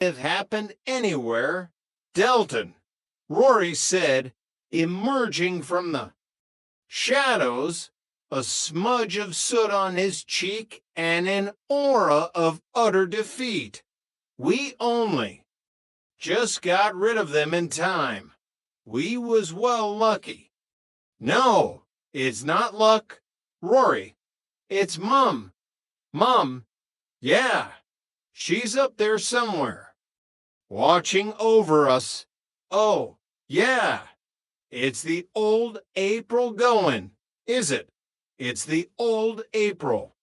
have happened anywhere. Delton, Rory said, emerging from the shadows, a smudge of soot on his cheek and an aura of utter defeat. We only just got rid of them in time. We was well lucky. No, it's not luck, Rory. It's Mum. Mum, yeah, she's up there somewhere, watching over us. Oh, yeah, it's the old April going, is it? It's the old April.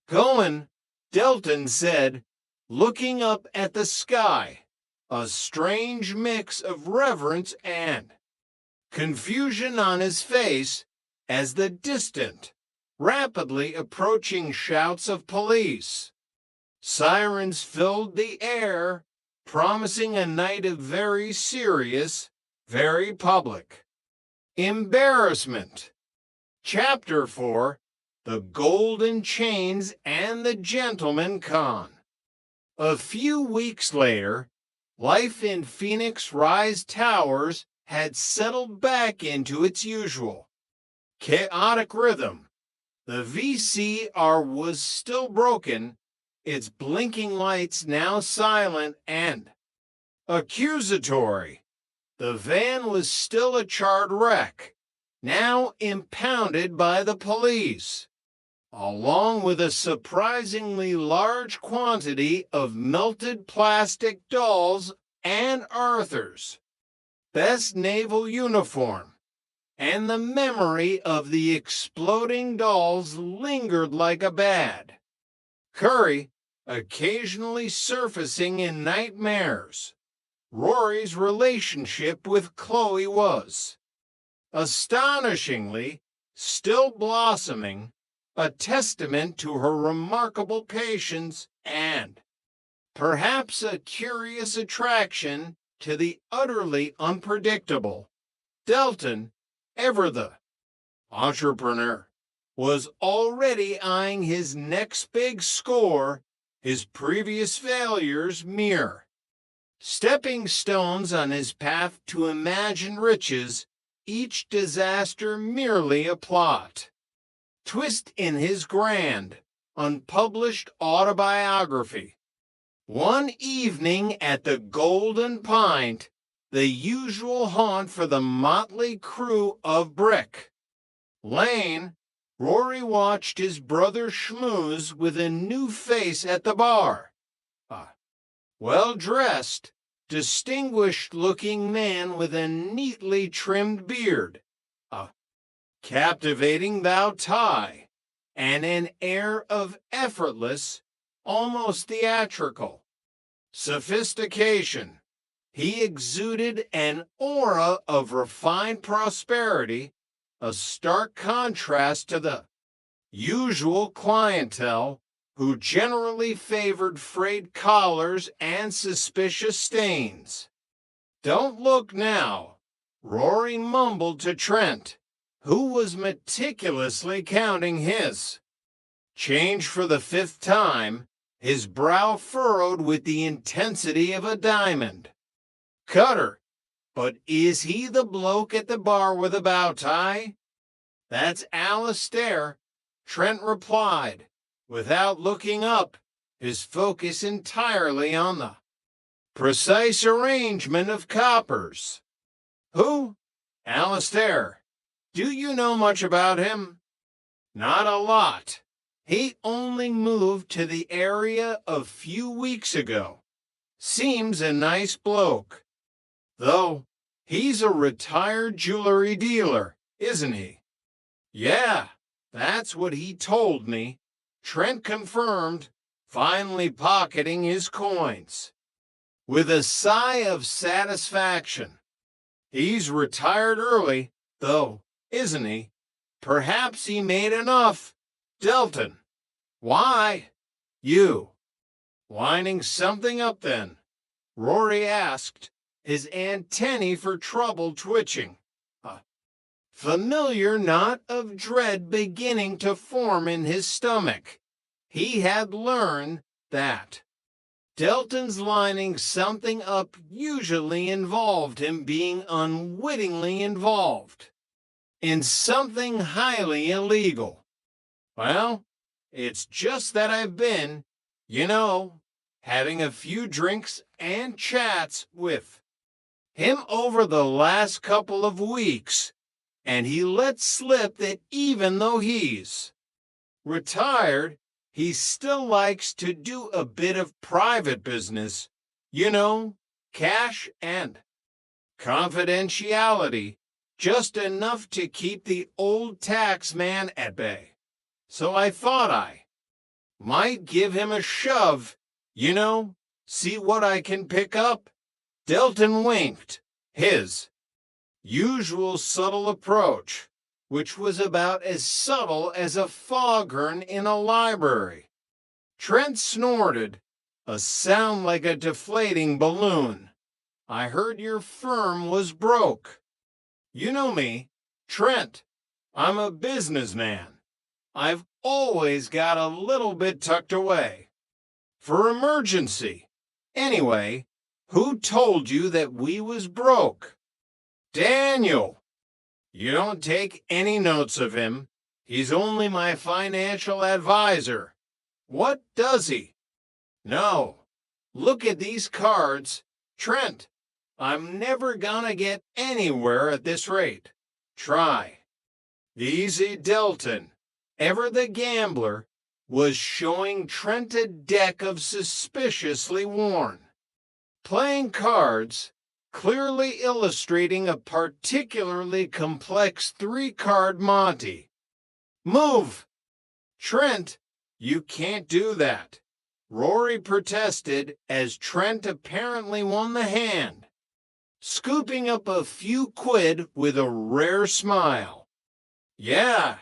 Going, Delton said, looking up at the sky, a strange mix of reverence and confusion on his face as the distant, rapidly approaching shouts of police. Sirens filled the air, promising a night of very serious, very public embarrassment. Chapter 4: The Golden Chains and the Gentleman Con. A few weeks later, life in Phoenix Rise Towers had settled back into its usual chaotic rhythm. The VCR was still broken, its blinking lights now silent and accusatory. The van was still a charred wreck, now impounded by the police, along with a surprisingly large quantity of melted plastic dolls and Arthur's best naval uniform, and the memory of the exploding dolls lingered like a bad curry, occasionally surfacing in nightmares. Rory's relationship with Chloe was astonishingly still blossoming, a testament to her remarkable patience and perhaps a curious attraction to the utterly unpredictable. Delton, ever the entrepreneur, was already eyeing his next big score, his previous failures mere stepping stones on his path to imagined riches, each disaster merely a plot twist in his grand, unpublished autobiography. One evening at the Golden Pint, the usual haunt for the motley crew of Brick Lane, Rory watched his brother schmooze with a new face at the bar. Well-dressed, distinguished-looking man with a neatly trimmed beard, a captivating bow tie, and an air of effortless, almost theatrical sophistication. He exuded an aura of refined prosperity, a stark contrast to the usual clientele who generally favored frayed collars and suspicious stains. Don't look now, Rory mumbled to Trent, who was meticulously counting his change for the 5th time, his brow furrowed with the intensity of a diamond. Cutter, but is he the bloke at the bar with a bow tie? That's Alistair, Trent replied, without looking up, his focus entirely on the precise arrangement of coppers. Who? Alistair. Do you know much about him? Not a lot. He only moved to the area a few weeks ago. Seems a nice bloke. Though, he's a retired jewelry dealer, isn't he? Yeah, that's what he told me, Trent confirmed, finally pocketing his coins. With a sigh of satisfaction. He's retired early, though, isn't he? Perhaps he made enough. Delton. Why? You. Winding something up then? Rory asked, his antennae for trouble twitching. A familiar knot of dread beginning to form in his stomach. He had learned that Delton's lining something up usually involved him being unwittingly involved in something highly illegal. Well, it's just that I've been, having a few drinks and chats with him over the last couple of weeks, and he let slip that even though he's retired, he still likes to do a bit of private business, cash and confidentiality, just enough to keep the old tax man at bay. So I thought I might give him a shove, see what I can pick up. Delton winked, his usual subtle approach, which was about as subtle as a foghorn in a library. Trent snorted, a sound like a deflating balloon. I heard your firm was broke. You know me, Trent. I'm a businessman. I've always got a little bit tucked away. For emergency. Anyway, who told you that we was broke? Daniel. You don't take any notes of him. He's only my financial advisor. What does he? No. Look at these cards. Trent, I'm never gonna get anywhere at this rate. Try. Easy Delton, ever the gambler, was showing Trent a deck of suspiciously worn playing cards, clearly illustrating a particularly complex three-card Monte. Move! Trent, you can't do that. Rory protested as Trent apparently won the hand, scooping up a few quid with a rare smile. Yeah,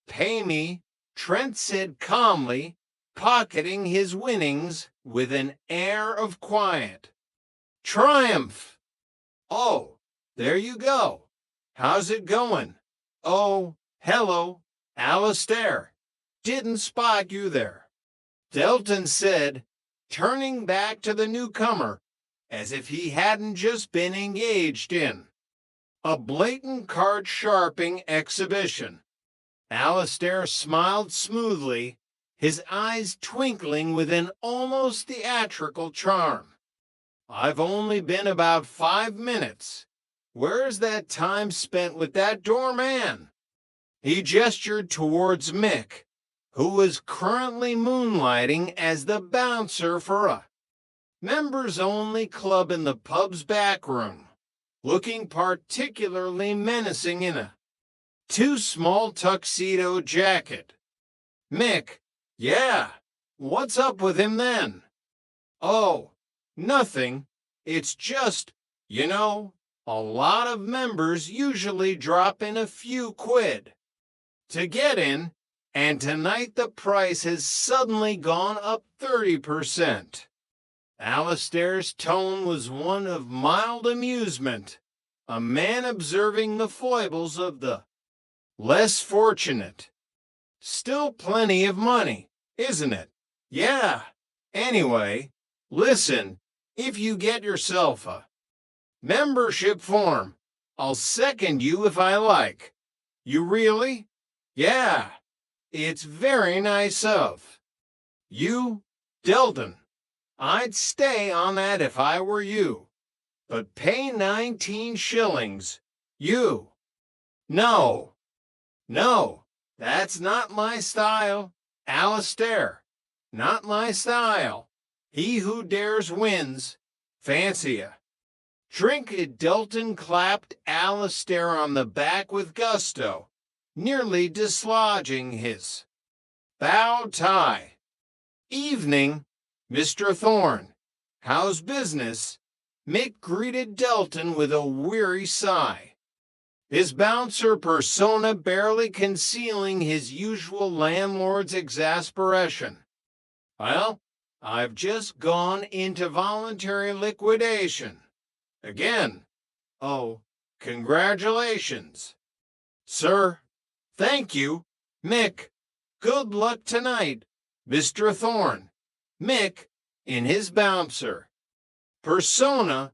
pay me, Trent said calmly, pocketing his winnings with an air of quiet triumph. Oh, there you go. How's it going? Oh, hello, Alistair. Didn't spot you there, Delton said, turning back to the newcomer as if he hadn't just been engaged in a blatant card sharping exhibition. Alistair smiled smoothly, his eyes twinkling with an almost theatrical charm. I've only been about 5 minutes. Where's that time spent with that doorman? He gestured towards Mick, who was currently moonlighting as the bouncer for a members-only club in the pub's back room, looking particularly menacing in a too small tuxedo jacket. Mick, yeah, what's up with him then? Oh, nothing. It's just, a lot of members usually drop in a few quid to get in, and tonight the price has suddenly gone up 30%. Alistair's tone was one of mild amusement, a man observing the foibles of the less fortunate. Still plenty of money, isn't it? Yeah. Anyway, listen, if you get yourself a membership form, I'll second you if I like. You really? Yeah. It's very nice of you, Delton. I'd stay on that if I were you. But pay 19 shillings. You. No. No, that's not my style, Alistair. Not my style. He who dares wins. Fancy ya. Drink it. Delton clapped Alistair on the back with gusto, nearly dislodging his bow tie. Evening, Mr. Thorne. How's business? Mick greeted Delton with a weary sigh, his bouncer persona barely concealing his usual landlord's exasperation. Well, I've just gone into voluntary liquidation. Again. Oh, congratulations. Sir, thank you. Mick, good luck tonight, Mr. Thorne. Mick, in his bouncer persona